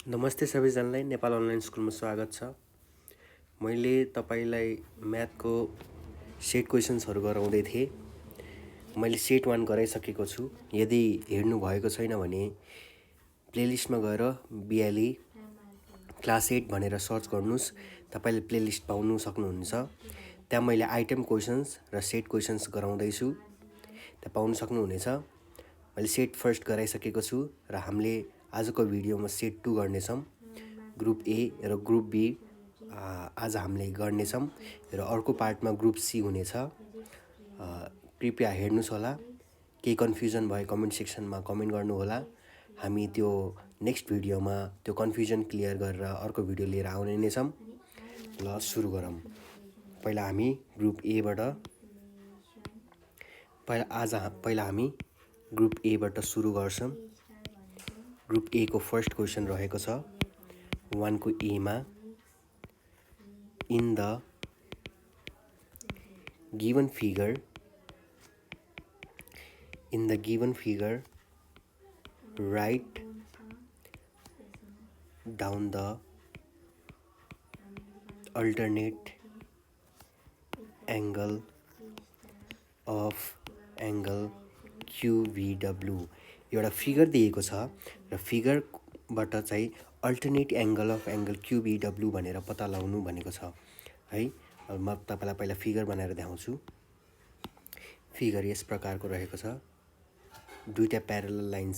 नमस्ते सबैजनालाई नेपाल अनलाइन स्कुलमा स्वागत छ। मैले तपाईलाई म्याथको सेट क्वेसन्सहरू गराउँदै थिएँ। मैले सेट 1 गराइसकेको छु। यदि हेर्नु भएको छैन भने प्लेलिस्टमा गएर बिएलई क्लास 8 भनेर सर्च गर्नुस्, तपाईले प्लेलिस्ट पाउनु सक्नुहुन्छ। त्यहाँ मैले आइटम क्वेसन्स र सेट क्वेसन्स गराउँदै छु, त्यहाँ पाउन सक्नुहुनेछ। मैले सेट फर्स्ट गराइसकेको छु र हामीले आजको भिडियोमा सेट 2 गर्नेछौँ। ग्रुप ए र ग्रुप बी आज हामीले गर्नेछौँ र अर्को पार्टमा ग्रुप सी हुनेछ। कृपया हेर्नुहोस् होला। केही कन्फ्युजन भए कमेन्ट सेक्सनमा कमेन्ट गर्नुहोला। हामी त्यो नेक्स्ट भिडियोमा त्यो कन्फ्युजन क्लियर गरेर अर्को भिडियो लिएर आउने नै छौँ। ल सुरु गरौँ। पहिला हामी ग्रुप एबाट पहिला हामी ग्रुप एबाट सुरु गर्छौँ। ग्रुप ए को फर्स्ट क्वेसन रहेको छ 1 को ए मा in the given figure write down the alternate angle of angle QVW। एउटा फिगर दिएको छ र फिगरबाट चाहिँ alternate angle of angle QVW भनेर पत्ता लगाउनु भनेको छ है। अब म तपाईलाई पहिला फिगर बनाएर देखाउँछु। फिगर यस प्रकारको रहेको छ। दुईटा प्यारलल लाइन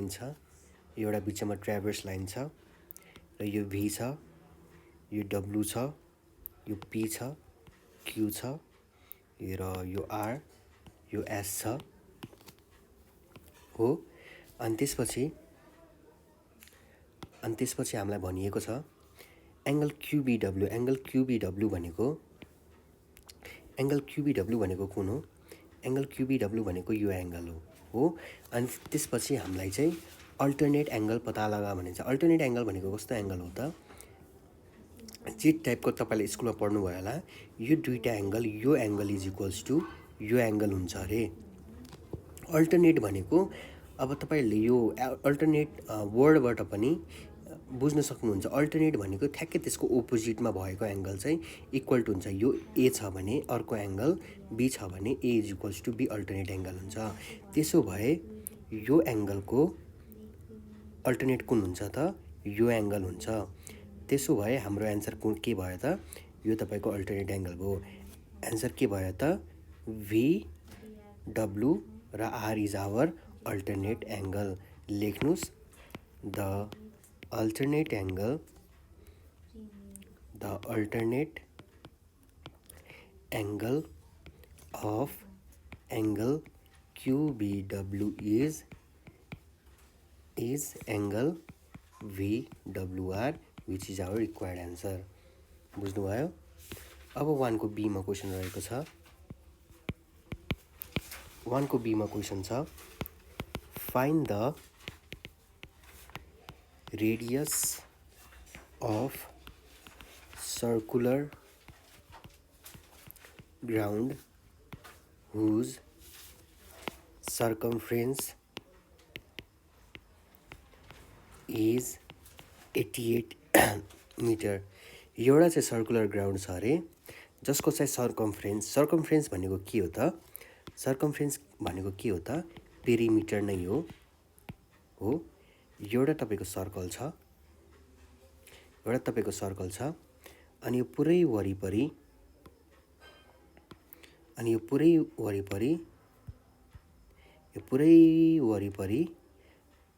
छ, एउटा बीचमा ट्राभर्स लाइन छ र यो V छ, यो W छ, यो P छ, Q छ र यो R, यो S छ हो। अनि त्यसपछि हामीलाई भनिएको छ एंगल QBW भनेको कुन हो? एंगल QBW भनेको यो एंगल हो। अनि त्यसपछि हामीलाई चाहिँ अल्टरनेट एंगल पत्ता लगा भनिन्छ। अल्टरनेट एंगल भनेको कस्तो एंगल हो त? जे टाइपको तपाईले स्कुलमा पढ्नु भयो होला, यो दुईटा एंगल, यो एंगल इज इक्वल्स टु यो एंगल हुन्छ अरे। अल्टरनेट भनेको अब तपाईले यो अल्टरनेट वर्डबाट पनि बुझ्न सक्नुहुन्छ। अल्टरनेट भनेको ठ्याक्कै त्यसको अपोजिटमा भएको एंगल चाहिँ इक्वल टु हुन्छ। यो ए छ भने अर्को एंगल बी छ भने A is equals to B alternate angle हुन्छ। त्यसो भए यो एंगलको अल्टरनेट कुन हुन्छ त? यो एंगल हुन्छ। त्यसो भए हाम्रो एन्सर के भयो त? यो तपाईको अल्टरनेट एंगल भयो। एन्सर के भयो त? VW र R is our alternate angle. लेख्नुस् the alternate angle of angle QBW is angle VWR which is our required answer। बुझ्नुभयो? अब 1 को बी मा क्वेशन रहेको छ। 1 को बी मा क्वेशन छ find the radius of circular ground whose circumference is 88 metre. एउटा चाहिँ सर्कुलर ग्राउन्ड छ अरे, जसको चाहिँ सर्कमफ्रेन्स भनेको के हो त? सर्कमफ्रेन्स भनेको के हो त? पेरिमिटर नै हो। एउटा तपाईको सर्कल छ, अनि यो पुरै वरिपरि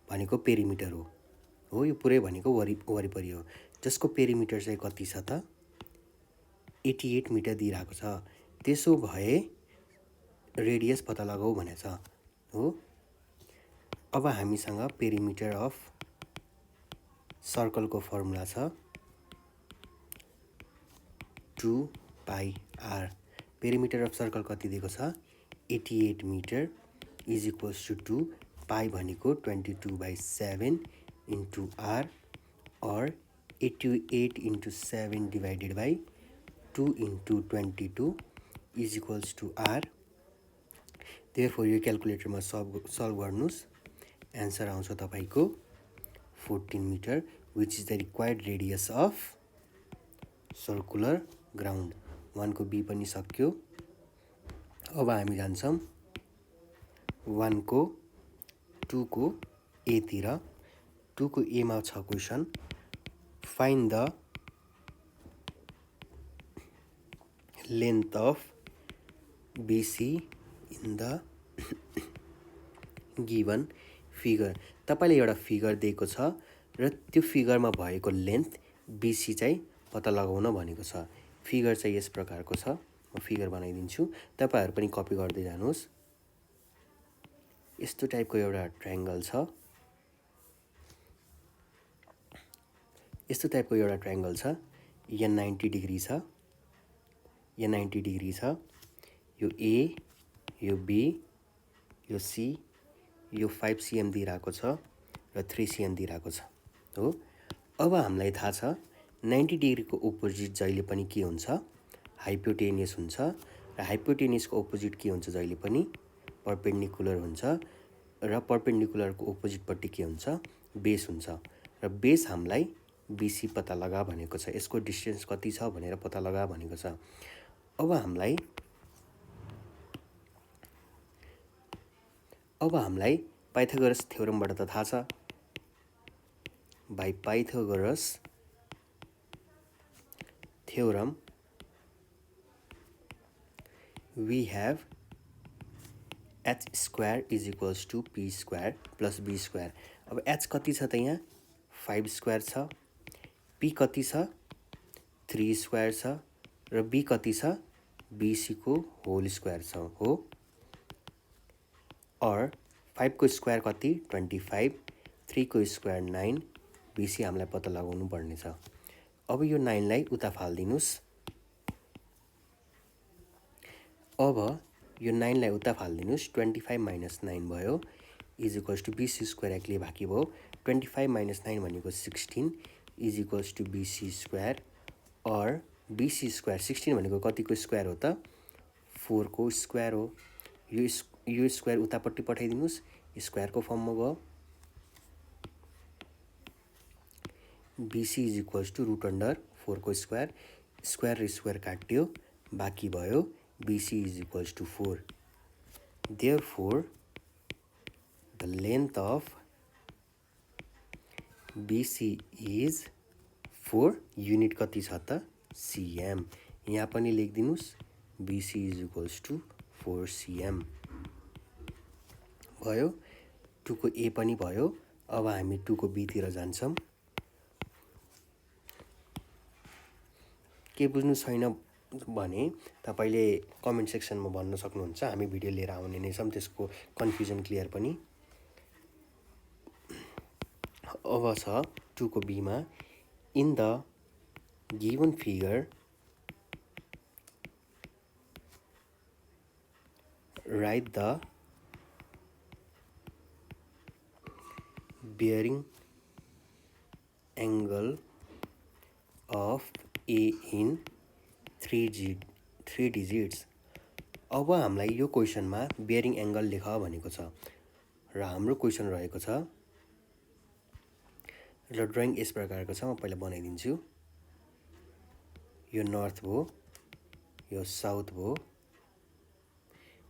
भनेको पेरिमिटर हो। यो पुरै भनेको वरिपरि हो, जसको पेरिमिटर चाहिँ कति छ त? 88 मिटर दिइरहेको छ। त्यसो भए रेडियस पत्ता लगाऊ भनेछ हो। अब हामीसँग पेरिमिटर अफ सर्कलको फर्मुला छ 2 pi r। Perimeter of circle कति दिएको छ? 88 metre is equals to 2 pi भनेको 22/7 इन्टु r और 88 into 7 divided by 2 into 22 is equals to r। Therefore यो क्याल्कुलेटरमा सल्भ गर्नुस्। एन्सर आउँछ तपाईको 14 metre which is the required radius of circular ground. 1 को बी पनि सक्यो। अब हामी जान्छौँ 1 को 2 को ए तिर। 2 को ए मा छ question, find the length of BC in the given figure. तपाईले एउटा फिगर दिएको छ र त्यो फिगरमा भएको लेन्थ बीसी चाहिँ पत्ता लगाउन भनेको छ। फिगर चाहिँ यस प्रकारको छ। म फिगर बनाइदिन्छु, तपाईहरु पनि कपी गर्दै जानुहोस्। यस्तो टाइपको एउटा ट्रायंगल छ। यस्तो टाइपको एउटा ट्रायंगल छ। यहाँ 90 डिग्री छ, यहाँ 90 डिग्री छ। यो ए, यो बी, यो सी, यो 5 cm दिइराको छ र 3 cm दिइराको छ हो। अब हामीलाई थाहा छ 90 डिग्रीको अपोजिट जहिले पनि के हुन्छ, हाइपोटेनियस हुन्छ र हाइपोटेनियसको अपोजिट के हुन्छ जहिले पनि परपेन्डिकुलर हुन्छ र परपेन्डिकुलरको अपोजिटपट्टि के हुन्छ, बेस हुन्छ र बेस हामीलाई बीसी पत्ता लगा भनेको छ। यसको डिस्टेन्स कति छ भनेर पत्ता लगा भनेको छ। अब हामीलाई पाइथागोरस थ्योरमबाट त थाहा छ, by Pythagoras theorem we have h square is equals to p square plus b square। अब h कति छ त यहाँ 5 स्क्वायर छ, p कति छ 3 स्क्वायर छ र b कति छ bc को होल स्क्वायर छ हो। और 5 को स्क्वायर कति 25, 3 को स्क्वायर 9, bc हामीलाई पत्ता लगाउनु पर्ने छ। अब यो 9 लाई उता फाल्दिनुस्। अब यो 9 लाई उता फाल्दिनुस्। 25 - 9 भयो is equals to BC square एक्लै बाँकी भयो। 25 - 9 भनेको 16 is equals to BC square. और बीसी स्क्वायर 16 भनेको कतिको स्क्वायर हो त 4 को स्क्वायर हो। यो स्क्वायर उतापट्टि पठाइदिनुस्, स्क्वायरको फर्ममा गयो। BC is equals to root under 4 को स्क्वायर, स्क्वायर र स्क्वायर काट्यो, बाँकी भयो BC is equals to 4। Therefore, the length of BC is 4, unit कति छ त cm। यहाँ पनि लेखिदिनुस् BC is equals to 4 cm भयो। 2 को A पनि भयो। अब हामी 2 को B तिर जान्छौँ। के बुझ्नु छैन भने तपाईले कमेन्ट सेक्सनमा भन्न सक्नुहुन्छ। हामी भिडियो लिएर आउने नै छौँ त्यसको कन्फ्युजन क्लियर पनि। अब छ 2 को B मा in the given figure right the bearing angle of A in 3 digits। अब हामीलाई यो क्वेशनमा बेयरिङ एंगल लेख भनेको छ र हाम्रो क्वेशन रहेको छ र ड्राइङ यस प्रकारको छ। म पहिला बनाइदिन्छु। यो नर्थ भयो, यो साउथ भयो,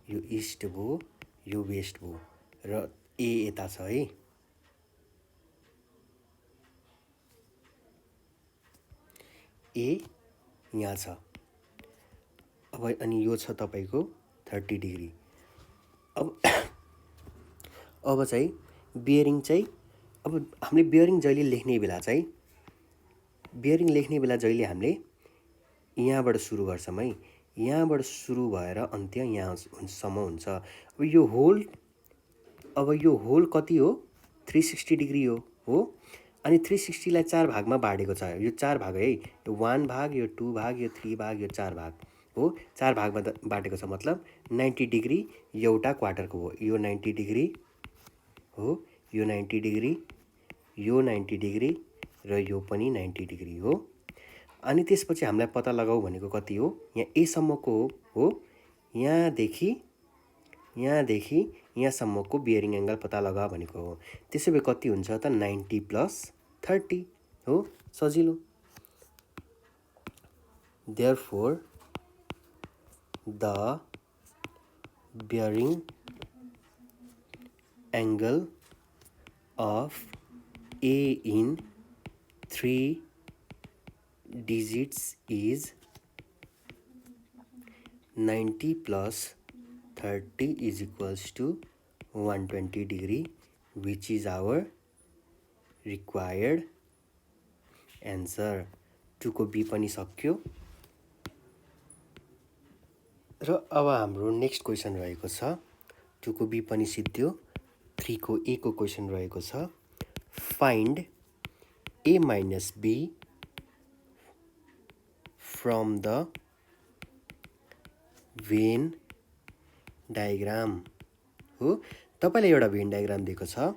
यो इस्ट भयो, यो वेस्ट भयो र ए यता छ है। ए यहाँ छ। अब अनि यो छ तपाईको 30 डिग्री। अब चाहिँ बेयरिङ चाहिँ अब हामीले बेयरिङ जहिले लेख्ने बेला चाहिँ जहिले हामीले यहाँबाट सुरु गर्छौं है। यहाँबाट सुरु भएर अन्त्य यहाँसम्म हुन्छ। अब यो होल कति हो 360 डिग्री हो। अनि 360 लाई 4 भागमा बाँडेको छ। यो 4 भाग है, यो 1 भाग, यो 2 भाग, यो 3 भाग, यो 4 भाग हो। 4 भागमा बाँडेको छ मतलब 90 डिग्री एउटा क्वार्टरको हो। यो 90 डिग्री हो, यो 90 डिग्री, यो 90 डिग्री र यो पनि 90 डिग्री हो। अनि त्यसपछि हामीलाई पत्ता लगाऊ भनेको कति हो, यहाँ ए सम्मको हो। यहाँदेखि यहाँदेखि यहाँसम्मको बियरिङ एङ्गल पत्ता लगा भनेको हो। त्यसो भए कति हुन्छ त 90 + 30 हो, सजिलो। Therefore the bearing angle of A in 3 digits is 90 + 30 is equals to 120 degree, which is our required answer. 2 को B पनि सक्यो। र अब हाम्रो नेक्स्ट क्वेसन रहेको छ, 2 को B पनि सिद्धियो, 3 को A को क्वेसन रहेको छ। Find A minus B from the van diagram हो। तपाईलाई एउटा भेन डायग्राम दिएको छ,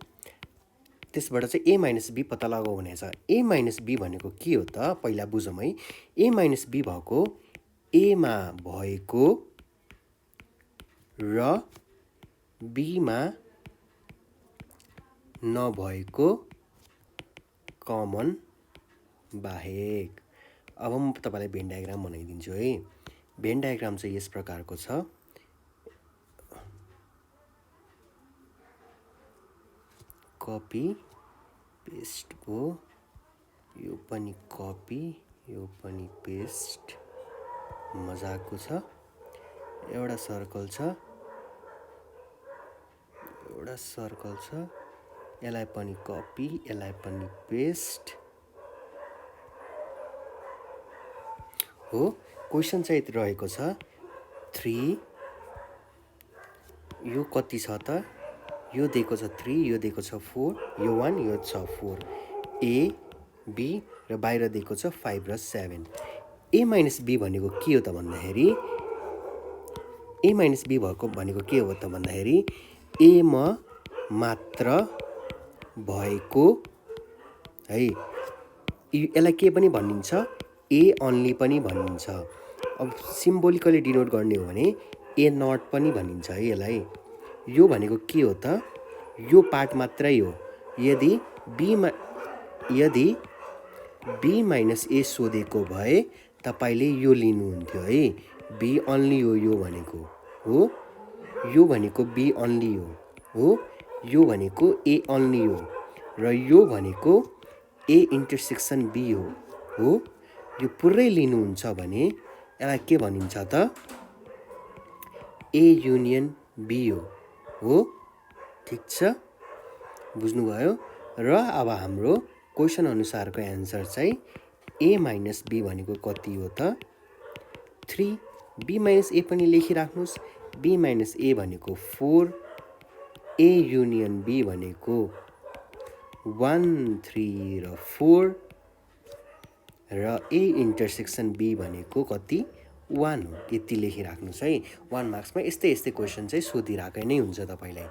त्यसबाट चाहिँ A minus B पत्ता लगाऊ भनेको छ। A minus B भनेको के हो त पहिला बुझौँ है। A minus B भएको A मा भएको र B मा नभएको कमन बाहेक। अब म तपाईलाई भेन डायग्राम बनाइदिन्छु है। भेन डायग्राम चाहिँ यस प्रकारको छ। कपी पेस्ट हो, यो पनि कपी, यो पनि पेस्ट, मजाको छ। एउटा सर्कल छ, एउटा सर्कल छ, यसलाई पनि कपी, यसलाई पनि पेस्ट हो। क्वेसन चाहिँ रहेको छ 3, यो कति छ त, यो दिएको छ 3, यो दिएको छ 4, यो 1, यो छ 4, A B र बाहिर दिएको छ 5 र 7। A minus B भनेको के हो त भन्दाखेरि, A minus B भनेको के हो त भन्दाखेरि A मा मात्र भएको है, यसलाई के पनि भनिन्छ, A only पनि भनिन्छ। अब सिम्बोलिकली डिनोट गर्ने हो भने A not पनि भनिन्छ है यसलाई। यो भनेको के हो त, यो पार्ट मात्रै हो। यदि B minus A सोधेको भए तपाईले यो लिनुहुन्थ्यो है, B only हो यो भनेको हो, यो भनेको B only हो, यो भनेको A only हो, र यो भनेको A intersection B हो। यो पुरै लिनुहुन्छ भने यसलाई के भनिन्छ त, A union B हो। ठीक छ, बुझ्नुभयो। र अब हाम्रो क्वेसन अनुसारको एन्सर चाहिँ A minus B भनेको कति हो त 3, B minus A पनि लेखिराख्नुहोस्। B minus A भनेको 4, A union B भनेको 1, 3 र 4, र A intersection B भनेको कति 1 हो। यति लेखिराख्नुहोस् है। 1 मार्क्समा यस्तै क्वेसन चाहिँ सोधिराकै नै हुन्छ, तपाईलाई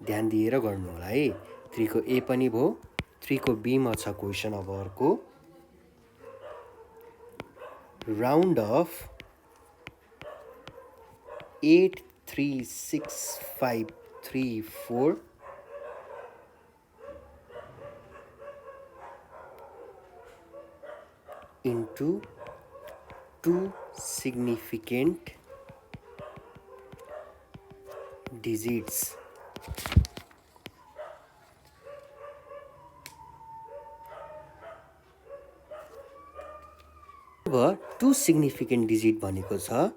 ध्यान दिएर गर्नु होला है। 3 को A पनि भयो, 3 को B मा छ क्वेसन। अब अर्को, round of 8, 3, 6, 5, 3, 4 into 2 significant digits. अब 2 सिग्निफिकेन्ट डिजिट भनेको छ।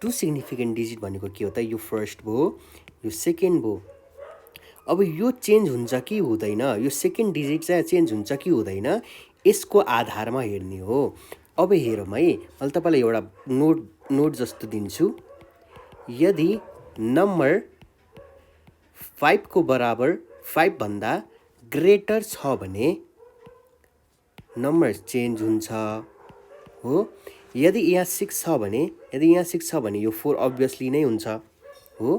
2 सिग्निफिकेन्ट डिजिट भनेको के हो त, यो फर्स्ट भयो, यो सेकेन्ड भयो। अब यो चेन्ज हुन्छ कि हुँदैन, यो सेकेन्ड डिजिट चाहिँ चेन्ज हुन्छ कि हुँदैन, यसको आधारमा हेर्ने हो। अब हेरौँ है, मैले तपाईलाई एउटा नोट जस्तो दिन्छु। यदि नम्बर 5 को बराबर 5 भन्दा ग्रेटर छ भने नम्बर चेन्ज हुन्छ हो। यदि यहाँ 6 छ भने यो 4 अभियसली नै हुन्छ हो।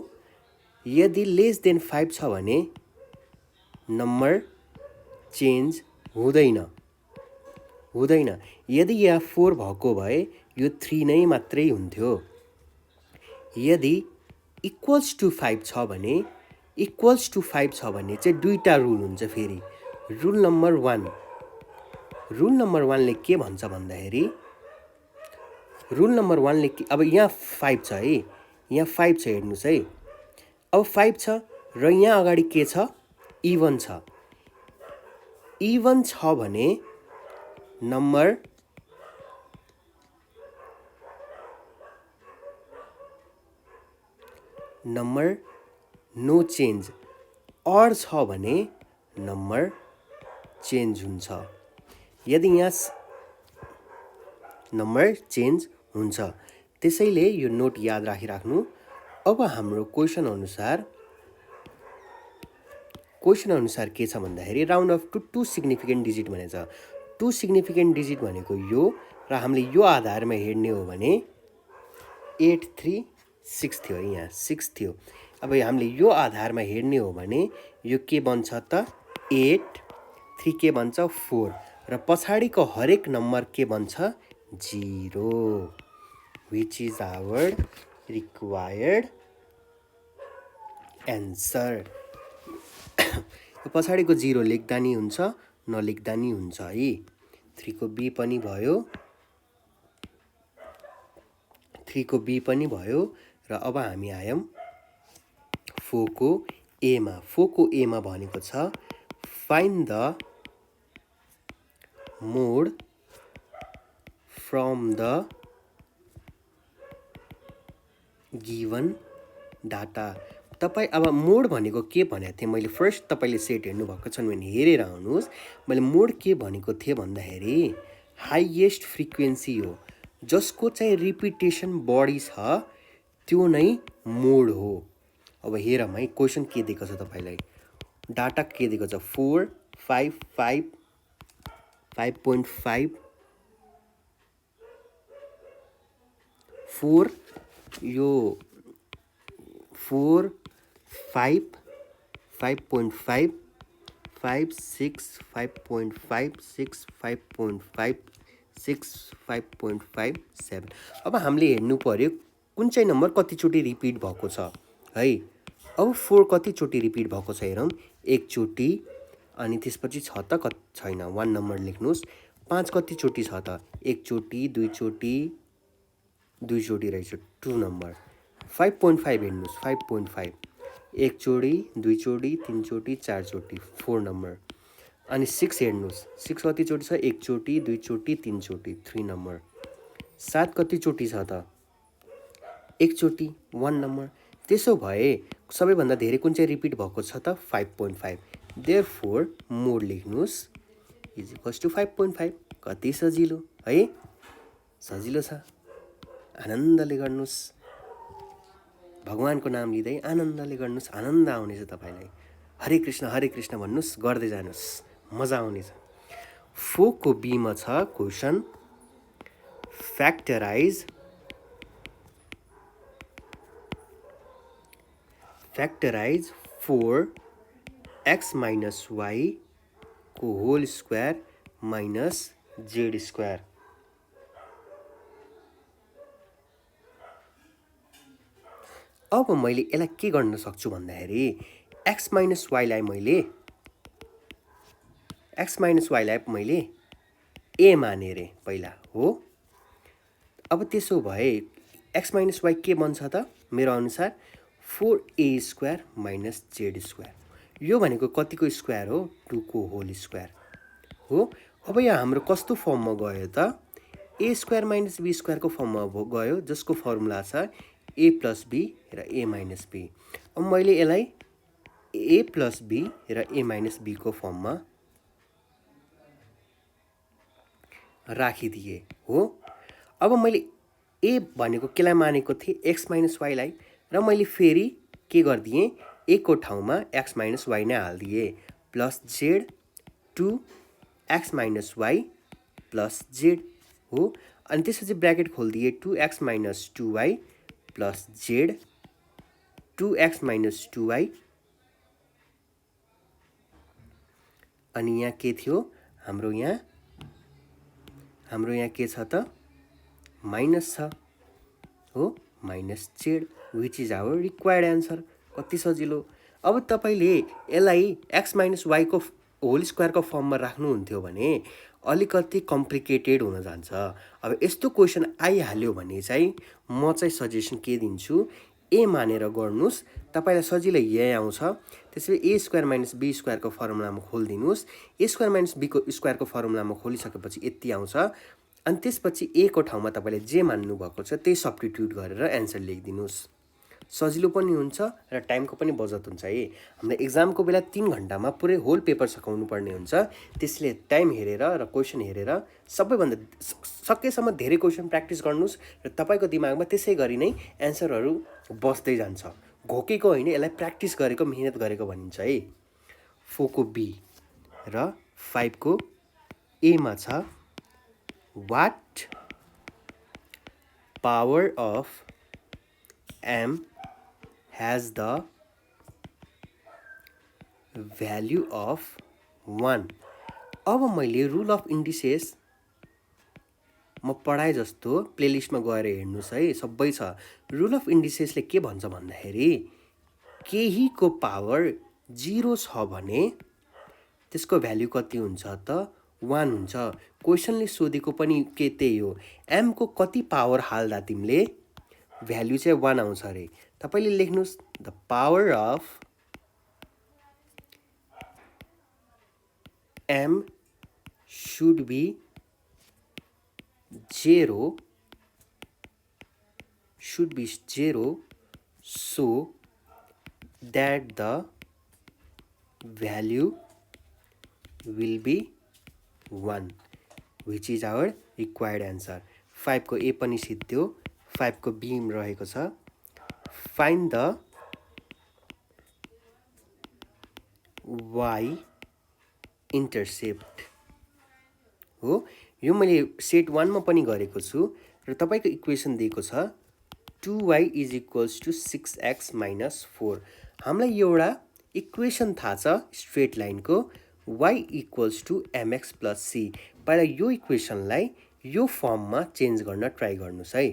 यदि लेस देन 5 छ भने नम्बर चेन्ज हुँदैन। यदि यहाँ 4 भएको भए यो 3 नै मात्रै हुन्थ्यो। यदि इक्वल्स टु 5 छ भने चाहिँ दुईटा रुल हुन्छ फेरि। रुल नम्बर 1 ले के भन्छ भन्दाखेरि रुल नम्बर 1 ले अब यहाँ 5 छ है, यहाँ 5 छ हेर्नुस् है। अब 5 छ र यहाँ अगाडि के छ, इभन छ। इभन छ भने नम्बर नो चेन्ज। अड छ भने नम्बर चेन्ज हुन्छ। यदि यहाँ नम्बर चेन्ज हुन्छ, त्यसैले यो नोट याद राखिराख्नु। अब हाम्रो क्वेसन अनुसार के छ भन्दाखेरि round off to 2 significant digit भनेको छ। 2 सिग्निफिकेन्ट डिजिट भनेको यो, र हामीले यो आधारमा हेर्ने हो भने 8 3 6 थियो है, यहाँ 6 थियो। अब हामीले यो आधारमा हेर्ने हो भने यो के बन्छ त 8, 3 के बन्छ 4, र पछाडिको हरेक नम्बर के बन्छ 0, which is our required answer. पछाडिको 0 लेख्दा नि हुन्छ, नलेख्दा नि हुन्छ है। 3 को बी पनि भयो, 3 को बी पनि भयो, र अब हामी आयौँ 4 को ए मा। 4 को ए मा भनेको छ find the mode from the given data. तपाईँ अब मोड भनेको के भनेको थिएँ मैले, फर्स्ट तपाईँले सेट हेर्नुभएको छन् भने हेरेर आउनुहोस्। मैले मोड के भनेको थिएँ भन्दाखेरि हाइएस्ट फ्रिक्वेन्सी हो, जसको चाहिँ रिपिटेसन बढी छ त्यो नै मोड हो। अब हेरौँ है क्वेसन के दिएको छ तपाईँलाई, डाटा के दिएको छ 4 5 5 5.5 4 यो 4 5 5.5 5 6 5.5 6 5.5 6 5.5 7। अब हामीले हेर्नु पर्यो कुन चाहिँ नम्बर कतिचोटि रिपिट भएको छ है। अब 4 कतिचोटि रिपिट भएको छ हेरौँ, एकचोटि, अनि त्यसपछि छ त छैन, 1 नम्बर लेख्नुहोस्। 5 कतिचोटि छ त, एकचोटि, दुईचोटि रहेछ 2 नम्बर। 5.5 हेर्नुहोस्, 5.5 एकचोटि, दुईचोटि, तीनचोटि, चारचोटि 4 नम्बर। अनि 6 हेर्नुहोस्, 6 कतिचोटि छ, एकचोटि, दुईचोटि, तीनचोटि 3 नम्बर। 7 कतिचोटि छ त, एकचोटि 1 नम्बर। त्यसो भए सबैभन्दा धेरै कुन चाहिँ रिपिट भएको छ त 5.5। देयरफोर मोड लेख्नुहोस् इज इक्वल्स टु 5.5। कति सजिलो है, सजिलो छ, आनन्दले गर्नुहोस्। भगवानको नाम लिँदै आनन्दले गर्नुहोस्, आनन्द आउनेछ तपाईँलाई। हरे कृष्ण भन्नुहोस्, गर्दै जानुहोस्, मजा आउनेछ। 4 को बी मा छ question factorise factorise 4x minus y को whole square minus Z square. अब मैले यसलाई के गर्न सक्छु भन्दाखेरि x माइनस वाईलाई मैले a माने रे पहिला हो। अब त्यसो भए x माइनस वाई के बन्छ त मेरो अनुसार 4a square minus Z square. यो भनेको कतिको स्क्वायर हो, 2 को होल स्क्वायर हो। अब यहाँ हाम्रो कस्तो फर्ममा गयो त, a स्क्वायर माइनस b स्क्वायरको फर्ममा गयो, जसको फर्मुला छ a प्लस b र a माइनस b। अब मैले यसलाई a प्लस b र a माइनस b को फर्ममा राखिदिए हो। अब मैले a भनेको केलाई मानेको थिएँ, x माइनस वाईलाई, र मैले फेरि के गरिदिएँ, a को ठाउँमा x माइनस वाई नै हालिदिएँ, plus Z 2x minus Y plus Z हो। अनि त्यसपछि ब्र्याकेट खोलिदिए 2x minus 2y plus Z 2x minus 2y। अनि यहाँ के थियो हाम्रो यहाँ के छ त माइनस छ हो, minus Z. Which is our required answer. कति सजिलो। अब तपाईँले यसलाई एक्स माइनस वाईको होल स्क्वायरको फर्ममा राख्नुहुन्थ्यो भने अलिकति कम्प्लिकेटेड हुन जान्छ। अब यस्तो क्वेसन आइहाल्यो भने चाहिँ म चाहिँ सजेसन के दिन्छु, ए मानेर गर्नुहोस्, तपाईँलाई सजिलै यही आउँछ। त्यसपछि ए स्क्वायर माइनस बी स्क्वायरको फर्मुलामा खोलिदिनुहोस्। ए स्क्वायर माइनस बीको स्क्वायरको फर्मुलामा खोलिसकेपछि यति आउँछ। अनि त्यसपछि ए को ठाउँमा तपाईँले जे मान्नुभएको छ त्यही सब्स्टिट्युट गरेर एन्सर लेखिदिनुहोस्। सजिलो पनि हुन्छ र टाइमको पनि बचत हुन्छ है। हामीले एक्जामको बेला 3 घन्टामा पुरै होल पेपर सकाउनु पर्ने हुन्छ। त्यसले टाइम हेरेर र क्वेसन हेरेर सबैभन्दा सकेसम्म धेरै क्वेसन प्र्याक्टिस गर्नुहोस् र तपाईँको दिमागमा त्यसै गरी नै एन्सरहरू बस्दै जान्छ। घोकेको होइन, यसलाई प्र्याक्टिस गरेको, मिहिनेत गरेको भनिन्छ है। 4 को बी र 5 को एमा छ watt power of m has the value of 1। अब मैले रुल अफ इन्डिसेस म पढाए जस्तो प्लेलिस्टमा गएर हेर्नुहोस् है, सबै छ। रुल अफ इन्डिसेसले के भन्छ भन्दाखेरि केहीको पावर 0 छ भने त्यसको भ्याल्यु कति हुन्छ त 1 हुन्छ। क्वेसनले सोधेको पनि के त्यही हो। m को कति पावर हाल्दा तिमीले भ्याल्यु चाहिँ 1 आउँछ अरे। तपाईँले लेख्नुहोस् the power of m should be 0 so that the value will be 1 which is our required answer। 5 को ए पनि सिद्धियो, 5 को बी रहेको छ फाइन्ड द y इन्टरसेप्ट हो। यो मैले सेट 1 मा पनि गरेको छु र तपाईँको इक्वेसन दिएको छ 2y is equals to 6x minus 4। हामीलाई एउटा इक्वेसन थाहा छ स्ट्रेट लाइनको y equals to mx plus c। पहिला यो इक्वेसनलाई यो फर्ममा चेन्ज गर्न ट्राई गर्नुहोस् है।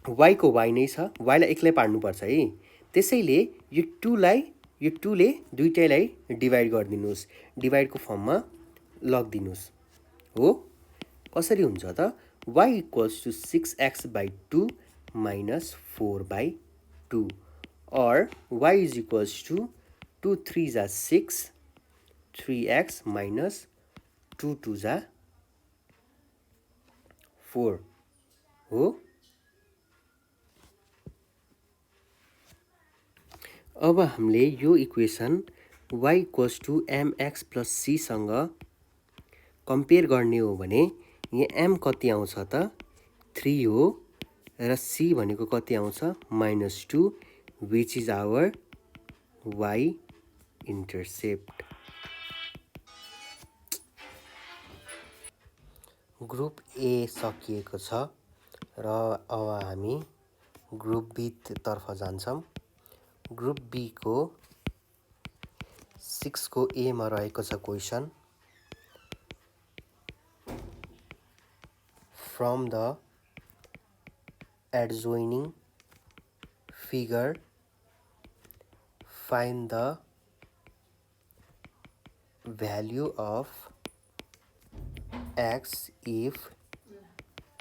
y को y नै छ, y लाई एक्लै पार्नुपर्छ है। त्यसैले यो 2 ले दुईटैलाई डिभाइड गरिदिनुहोस्, डिभाइडको फर्ममा लगिदिनुहोस् हो। कसरी हुन्छ त y equals to 6x by 2 minus 4 by 2 और y इज इक्वल्स टु 2 3 जा 6 3x माइनस 2 2 जा 4 हो। अब हामीले यो equation y equals to mx plus c सँग कम्पेयर गर्ने हो भने यहाँ m कति आउँछ त 3 हो र c भनेको कति आउँछ -2 which is our y intercept. Group A सकिएको छ र अब हामी ग्रुप बी तर्फ जान्छौँ। ग्रुप बी को 6 को ए मा रहेको छ question from the adjoining figure find the value of x if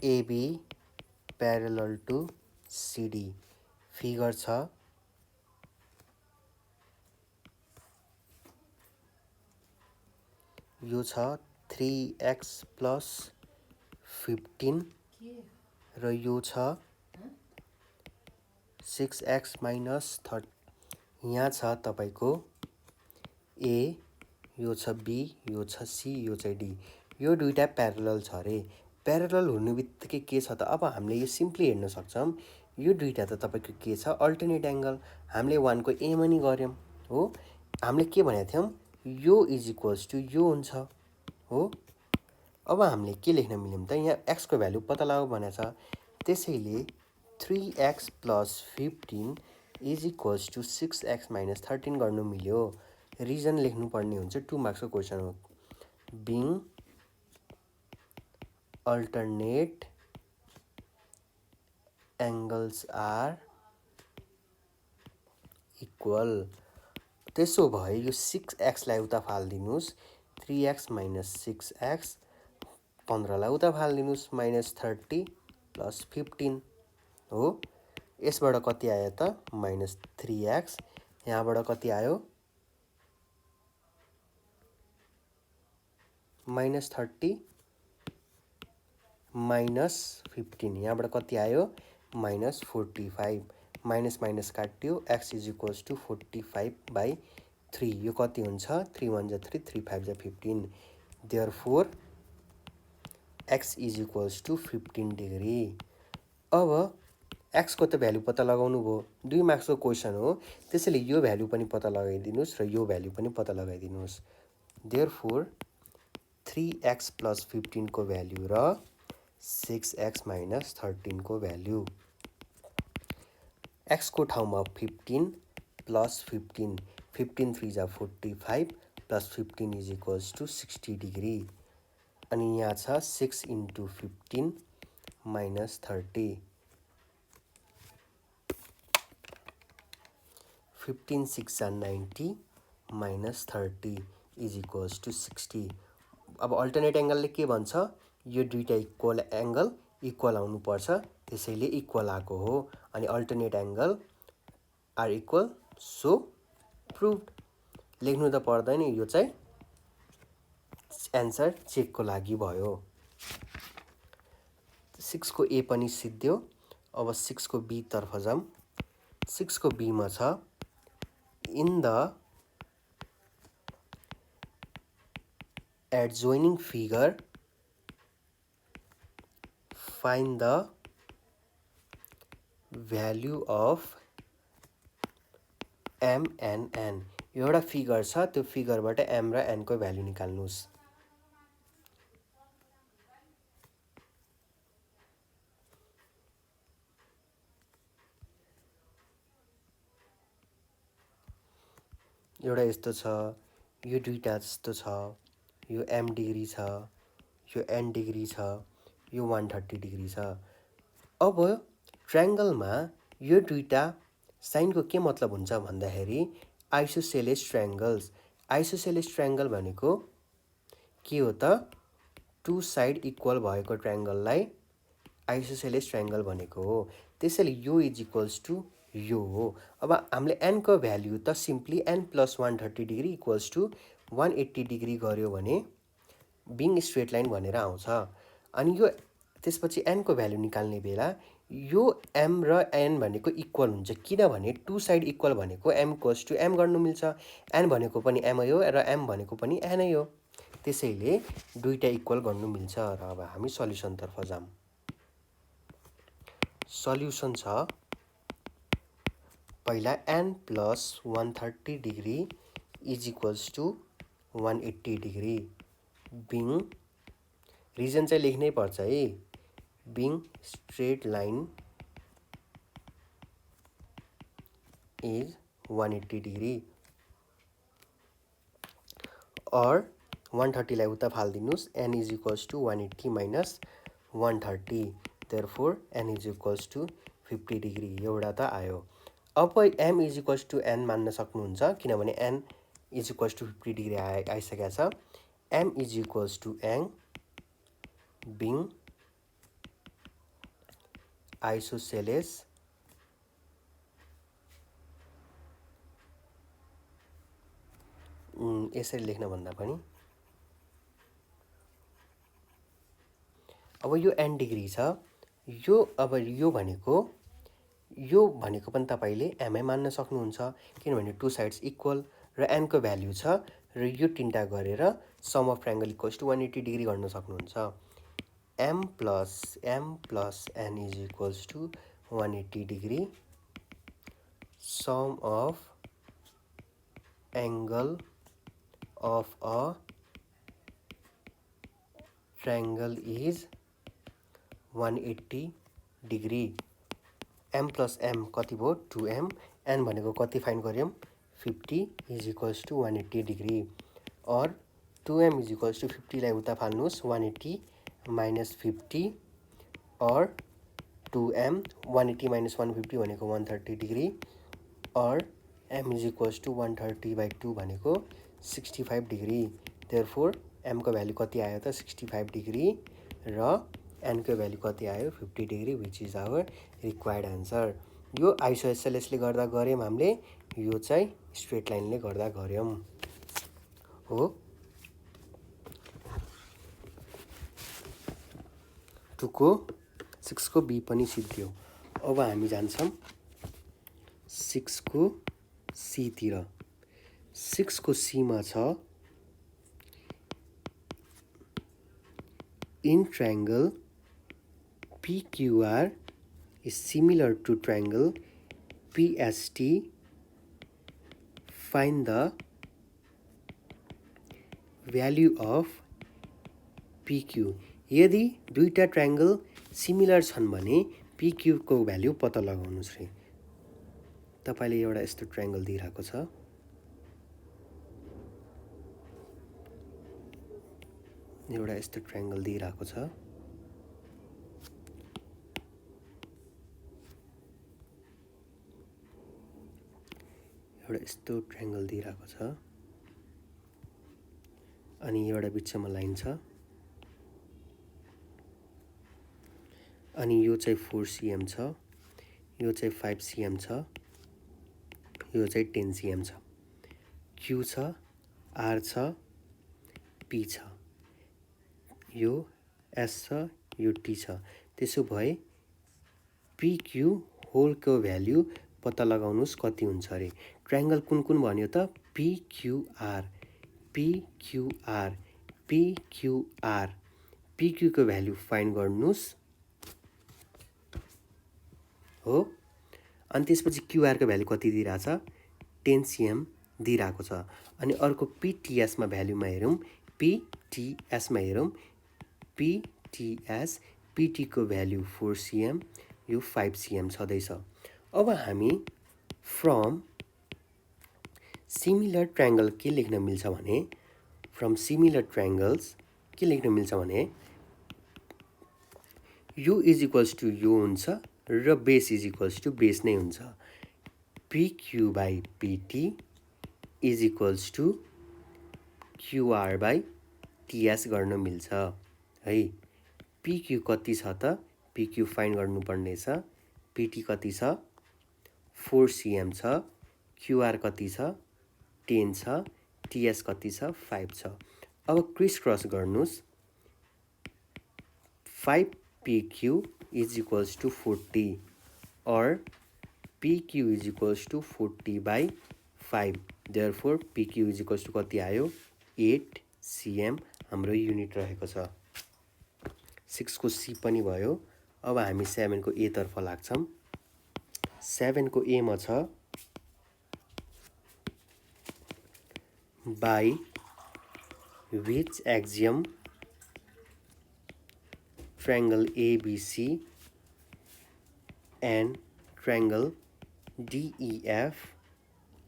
AB parallel to CD। Figure छ यो छ 3x प्लस 15 र यो छ 6x माइनस 30। यहाँ छ तपाईको ए, यो छ बी, यो छ सी, यो चाहिँ डी। यो दुईटा प्यारलल छ अरे। प्यारलल हुनु बित्तिकै के छ त अब हामीले यो सिम्पली हेर्न सक्छौँ। यो दुईटा त तपाईको के छ अल्टरनेट एङ्गल। हामीले 1 को ए मा नि गर्यौं हो। हामीले के भनेका थियौं यो इज इक्वल्स टु यो हुन्छ हो। अब हामीले के लेख्न मिल्यौं त यहाँ x को भ्यालु पत्ता लगाऊ भनेको छ। त्यसैले 3x plus 15 is equals to 6x minus 13 गर्नु मिल्यो। रिजन लेख्नु पर्ने हुन्छ 2 मार्क्स को क्वेसन हो। Being alternate angles are equal त्यसो भए यो 6x लाई उता फाल्दिनुस् 3x - 6x 15 लाई उता फाल्दिनुस् -30 + 15 हो। यसबाट कति आयो त -3x यहाँबाट कति आयो -30 -15 यहाँबाट कति आयो -45 माइनस माइनस काट्यो x = 45/3 यो कति हुन्छ 3 1 जा 3 3 5 जा 15 देयरफोर x = 15 डिग्री। अब x को त भ्यालु पत्ता लगाउनु भयो 2 मार्क्सको क्वेशन हो त्यसैले यो भ्यालु पनि पत्ता लगाइदिनुस् र यो भ्यालु पनि पत्ता लगाइदिनुस्। देयरफोर 3x + 15 को भ्यालु र 6x - 13 को भ्यालु x को ठाउँमा 15 + 15 15 3 जा 45 + 15 = 60 डिग्री अनि यहाँ छ 6 × 15 - 30 15 6 जा 90 - 30 = 60। अब अल्टरनेट एंगलले के भन्छ यो दुईटा इक्वल एंगल इक्वल आउनु पर्छ त्यसैले इक्वल आको हो अनि alternate angle are equal so proved लेख्नु त पर्दैन यो चाहिँ एन्सर चेक को लागि भयो। 6 को ए पनि सिद्ध्यो। अब 6 को बी तर्फ जाम। 6 को बी मा छ in the adjoining figure find the value of m and n एउटा फिगर छ त्यो फिगरबाट m र n को भ्यालु निकाल्नुस्। एउटा यस्तो छ यो दुईटा जस्तो छ यो m डिग्री छ यो n डिग्री छ यो 130 डिग्री छ। अब ट्रायंगलमा यो दुईटा साइनको के मतलब हुन्छ भन्दाखेरि आइसोसेलेस ट्रायंगल्स। आइसोसेलेस ट्रायंगल भनेको के हो त टु साइड इक्वल भएको ट्रायंगललाई आइसोसेलेस ट्रायंगल भनेको हो। त्यसैले यो = यो हो। अब हामीले n को भ्यालु त सिम्पली n + 130 डिग्री = 180 डिग्री गर्यो भने बिङ स्ट्रेट लाइन भनेर आउँछ। अनि यो त्यसपछि n को भ्यालु निकाल्ने बेला यो m र n भनेको इक्वल हुन्छ किनभने टु साइड इक्वल भनेको m = m गर्नु मिल्छ n भनेको पनि m हो र m भनेको पनि n हो त्यसैले दुईटा इक्वल गर्नु मिल्छ। र अब हामी सल्युसन तर्फ जाम। सल्युसन छ पहिला n + 130 degree = 180 degree being reason चाहिँ लेख्नै पर्छ है being straight line is 180 degree और 130 लाई उता फाल्दिनुस् n = 180 - 130 देयरफोर n = 50 डिग्री एउटा त आयो। अब m = n मान्न सक्नुहुन्छ किनभने n = 50 डिग्री आइसकेको छ। m = n बिङ आइसोसेलेस यसरी लेख्न भन्दा पनि अब यो n डिग्री छ यो अब यो भनेको पनि तपाईले m मान्न सक्नुहुन्छ किनभने टु साइड्स इक्वल र n को भ्यालु छ र यो तीनटा गरेर सम अफ ट्रायंगल = 180 डिग्री गर्न सक्नुहुन्छ। m + n = 180 degree sum of angle of a triangle is 180 degree. m + m कति भयो 2m n भनेको कति फाइन्ड गर्यौं 50 = 180 डिग्री और 2m = 50 लाई उता फाल्नुस् 180 - 50 और 2m 180 - 150 भनेको 130 डिग्री और m इज इक्वल्स टु 130/2 भनेको 65 डिग्री। देयरफोर m को भ्यालु कति आयो त 65 डिग्री र n को भ्यालु कति आयो 50 degree, which is our required answer. यो आइसोएसएलएसले गर्दा गऱ्यौँ हामीले, यो चाहिँ स्ट्रेट लाइनले गर्दा गऱ्यौँ हो। 6 को बी पनि सिद्धियो। अब हामी जान्छौँ 6 को सी तिर। 6 को सी मा छ in triangle PQR is similar to triangle PST. Find the value of PQ. यदि दुईटा ट्रायंगल सिमिलर छन् भने PQ को भ्यालु पत्ता लगाउनुस् रे। तपाईले एउटा यस्तो ट्रायंगल दिइराको छ, एउटा यस्तो ट्रायंगल दिइराको छ, एउटा यस्तो ट्रायंगल दिइराको छ, अनि एउटा बिचमा लाइन छ, अनि यो चाहिँ 4 cm छ, यो चाहिँ 5 cm छ, यो चाहिँ 10 cm छ। Q छ, R छ, P छ, यो S छ, यो T छ। त्यसो भए PQ होल को भ्यालु पत्ता लगाउनुस् कति हुन्छ रे। ट्रायंगल कुन कुन भन्यो त PQR, PQR, PQR। PQ को भ्यालु फाइन्ड गर्नुस् हो। अनि त्यसपछि QR को भ्यालु कति दिइराछ 10 cm दिइराको छ। अनि अर्को PTS मा भ्यालुमा हेरौँ, PTS मा हेरौँ, PTS PT को भ्यालु 4 cm, यो 5 cm छँदैछ। अब हामी फ्रम सिमिलर ट्रायंगल के लेख्न मिल्छ भने, फ्रम सिमिलर ट्रायंगल्स के लेख्न मिल्छ भने U इज इक्वल्स टु यो हुन्छ र base is equals to base नै हुन्छ। PQ/PT is equals to QR/TS गर्न मिल्छ है। PQ कति छ त PQ फाइन्ड गर्नुपर्ने छ। PT कति छ 4 cm छ, QR कति छ 10 छ, TS कति छ 5 छ। अब क्रिस क्रस गर्नुस्, 5PQ is equals to 40 or PQ is equals to 40/5। Therefore PQ is equals to कति आयो 8 cm हाम्रो युनिट रहेको छ। 6 को C पनि भयो। अब हामी 7 को A तर्फ लाग्छौँ। 7 को A मा छ by which axiom triangle ABC and triangle DEF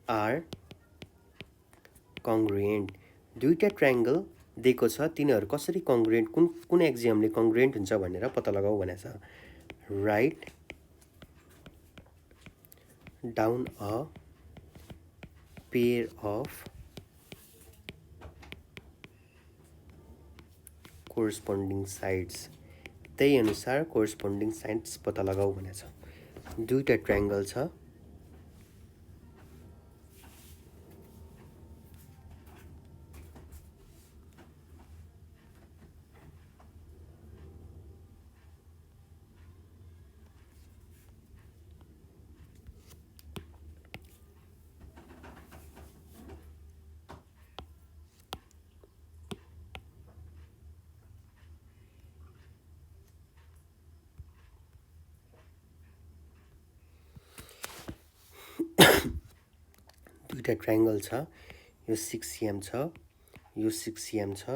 are congruent। दुईटा ट्रायंगल दिएको छ, तिनीहरू कसरी कङ्ग्रुएन्ट, कुन एक्जियमले कङ्ग्रुएन्ट हुन्छ भनेर पत्ता लगाऊ भनेछ। Write down a pair of corresponding sides. त्यही अनुसार कोरेस्पोन्डिङ साइड्स पत्ता लगाऊ भनेछ। दुईटा ट्रायंगल छ, दुईटा ट्रायंगल छ, यो 6 cm छ, यो 6 cm छ,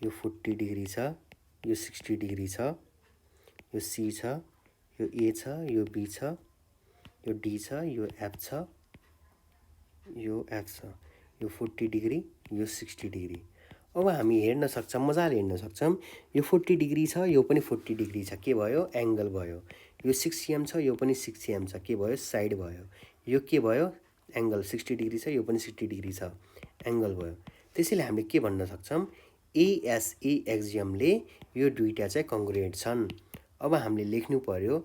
यो 40 डिग्री छ, यो 60 डिग्री छ, यो C छ, यो A छ, यो B छ, यो D छ, यो F छ, यो F छ, यो 40 डिग्री, यो 60 डिग्री। अब हामी हेर्न सक्छौँ, मजाले हेर्न सक्छौँ। यो 40 डिग्री छ, यो पनि 40 डिग्री छ, के भयो एंगल भयो। यो 6 cm छ, यो पनि 6 cm छ, के भयो साइड भयो। यो के भयो एङ्गल 60 डिग्री छ, यो पनि 60 डिग्री छ, एङ्गल भयो। त्यसैले हामीले के भन्न सक्छौँ, एएसए एक्जियमले यो दुईटा चाहिँ कङ्ग्रुएन्ट छन्। अब हामीले लेख्नु पर्यो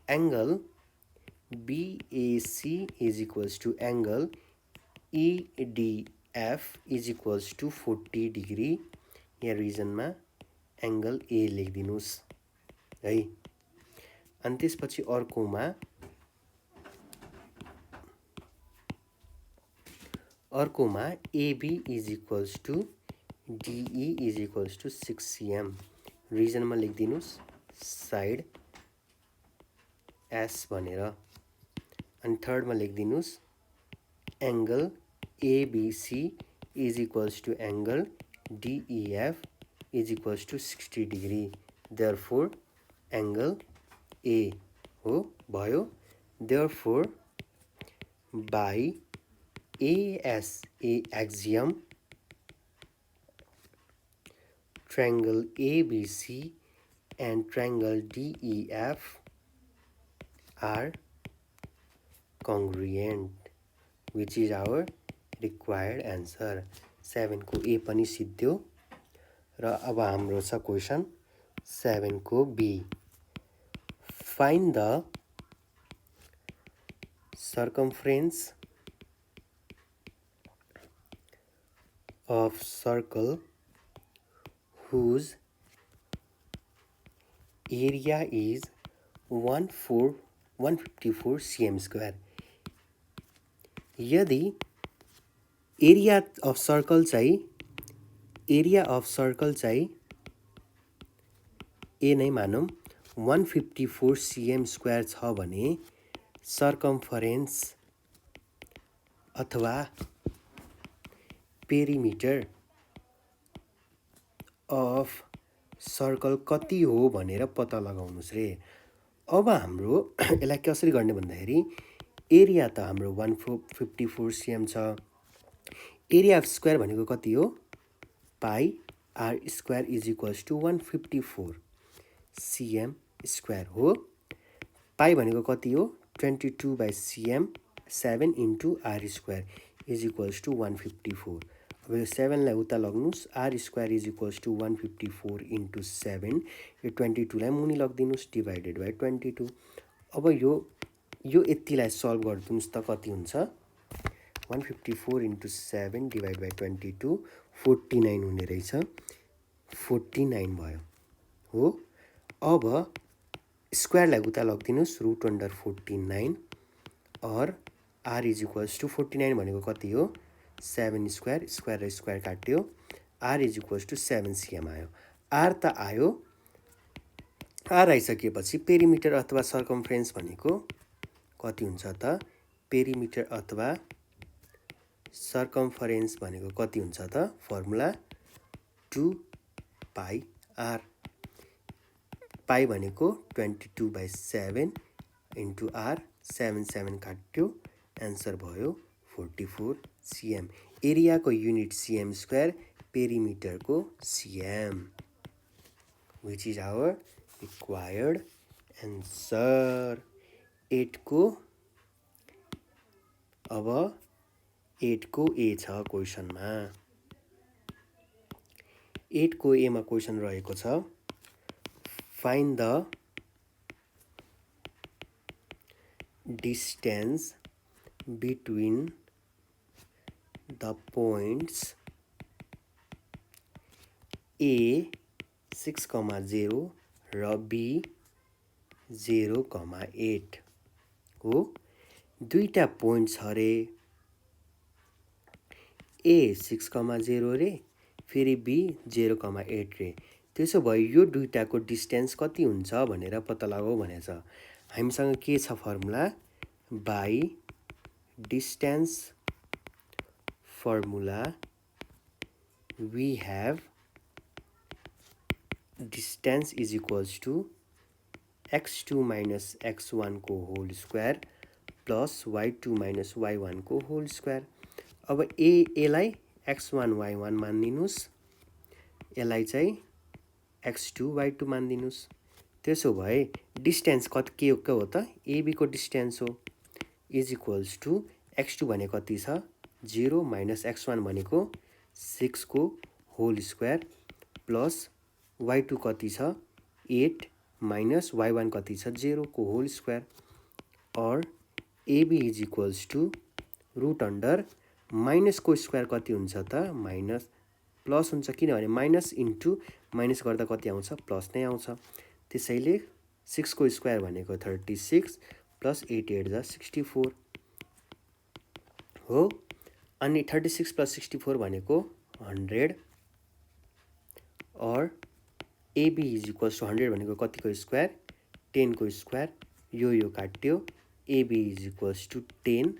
angle BAC is equals to angle EDF is equals to 40 degree. यहाँ रिजनमा एङ्गल ए लेखिदिनुस् है। अनि त्यसपछि अर्कोमा AB is equals to DE is equals to 6 cm। रिजनमा लेखिदिनुस् साइड S भनेर। अनि थर्डमा लेखिदिनुस् angle ABC is equals to angle DEF is equals to 60 degree. Therefore angle A हो भयो। Therefore by ASA axiom triangle ABC and triangle DEF are congruent, which is our required answer। 7 को A पनि सिद्धियो। र अब हाम्रो छ question 7 को B। Find the circumference of circle whose area is 154 cm square। यदि एरिया अफ सर्कल चाहिँ ए नै मानौँ 154 cm स्क्वायर छ भने सर्कमफरेन्स अथवा पेरिमिटर अफ सर्कल कति हो भनेर पत्ता लगाउनुस् रे। अब हाम्रो यसलाई कसरी गर्ने भन्दाखेरि एरिया त हाम्रो 154 cm छ। एरिया अफ स्क्वायर भनेको कति हो, pi r square is equals to 154 cm square हो। पाई भनेको कति हो, 22/cm 7 into r square is equals to 154। अब यो 7लाई उता लग्नुस्, r square is equals to 154 into 7। यो 22लाई मुनि लगिदिनुस् डिभाइडेड बाई 22। अब यो यतिलाई सल्भ गरिदिनुस् त कति हुन्छ, 154 इन्टु 7 डिभाइड बाई 22 49 हुने रहेछ। 49 भयो हो। अब स्क्वायरलाई उता लगिदिनुस् √49 और आर इज इक्वल्स टु 49 भनेको कति हो, 7 स्क्वायर, स्क्वायर र स्क्वायर काट्यो, R is equals to 7 cm आयो। आर त आयो। आर आइसकेपछि पेरिमिटर अथवा सर्कमफ्रेन्स भनेको कति हुन्छ त, पेरिमिटर अथवा सर्कमफरेन्स भनेको कति हुन्छ त, फर्मुला 2 पाई आर। पाई भनेको 22/7 इन्टु आर, 7 काट्यो, एन्सर भयो 44 cm। एरियाको युनिट cm स्क्वायर, पेरिमिटरको cm, which is our required answer. 8 को ए छ क्वेसनमा। 8 को ए मा क्वेसन रहेको छ, find the distance between the points A 6,0 र बी 0,8 हो। दुईटा पोइन्ट छ रे, ए 6,0 रे, फेरि बी 0,8 रे। त्यसो भए यो दुईटाको डिस्टेन्स कति हुन्छ भनेर पत्ता लगाऊ भनेको छ। हामीसँग के छ formula, by distance formula we have distance is equals to x2 minus x1 को whole square plus y2 minus y1 को होल स्क्वायर। अब एलाई x1 y1 मानिदिनुस्, यसलाई चाहिँ x2 y2 मानिदिनुस्। त्यसो भए डिस्टेन्स के हो त, एबी को डिस्टेन्स हो, इज इक्वल्स टु x2 भनेको कति छ 0 माइनस x1 भनेको 6 को होल स्क्वायर प्लस y2 कति छ 8 माइनस y1 कति छ 0 को होल स्क्वायर और AB is equals to root under minus को स्क्वायर कति हुन्छ त माइनस प्लस हुन्छ किनभने माइनस इन्टु माइनस गर्दा कति आउँछ प्लस नै आउँछ त्यसैले 6 को स्क्वायर भनेको 36 प्लस 8 8 जा 64 हो अनि 36 प्लस 64 भनेको 100 और AB इज इक्वल्स टू 100 भनेको कतिको स्क्वायर 10 को स्क्वायर यो काट्यो AB इज इक्वल्स टू 10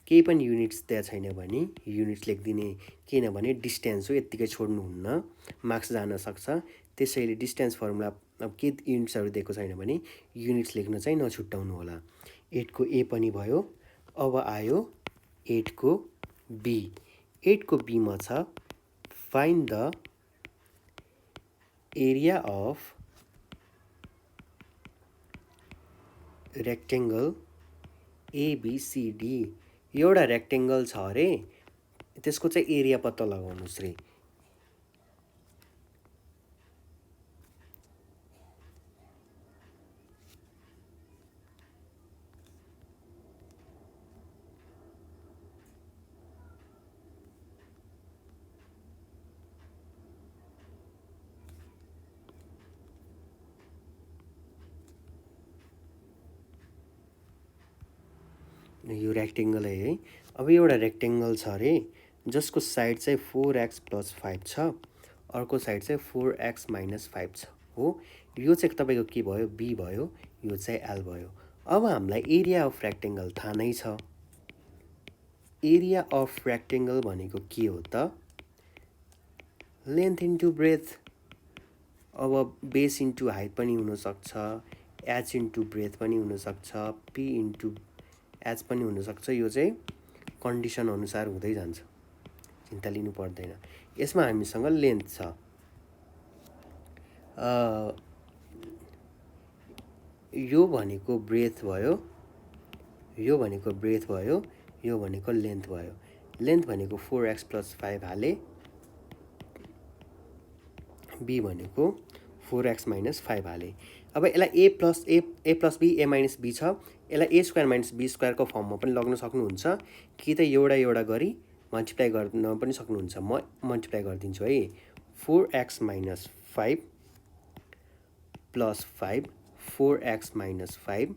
केही पनि युनिट्स त्यहाँ छैन भने युनिट्स लेखिदिने किनभने डिस्टेन्स हो यतिकै छोड्नुहुन्न मार्क्स जान सक्छ त्यसैले डिस्टेन्स फर्मुला अब के युनिट्सहरु दिएको छैन भने युनिट्स लेख्न चाहिँ नछुटाउनु होला 8 को A पनि भयो अब आयो 8 को B 8 को B मा छ find the area of rectangle ABCD एउटा रेक्टेंगल छ रे त्यसको चाहिँ एरिया पत्ता लगाउनुस् रे यो रेक्टेंगल है अब एउटा रेक्टेंगल छ रे जसको साइड चाहिँ 4x + 5 छ अर्को साइड चाहिँ 4x - 5 छ हो यो चाहिँ तपाईको के भयो b भयो यो चाहिँ l भयो अब हामीलाई एरिया अफ रेक्टेंगल थाहा नै छ एरिया अफ रेक्टेंगल भनेको के हो त लेन्थ इन्टु ब्रेथ अब बेस इन्टु हाइट पनि हुन सक्छ h इन्टु ब्रेथ पनि हुन सक्छ p इन्टु h पनि हुन सक्छ यो चाहिँ कन्डिसन अनुसार हुँदै जान्छ चिन्ता लिनु पर्दैन यसमा हामीसँग लेन्थ छ यो भनेको ब्रेथ भयो यो भनेको ब्रेथ भयो यो भनेको लेन्थ भयो लेन्थ भनेको 4x + 5 हाले b भनेको 4x - 5 हाले अब यसलाई a + b a - b छ यसलाई a² - b² को फर्ममा पनि लग्न सक्नुहुन्छ कि त एउटा गरी मल्टिप्लाई गर्न पनि सक्नुहुन्छ म मल्टिप्लाई गर्दिन्छु है 4x - 5 + 5 4x - 5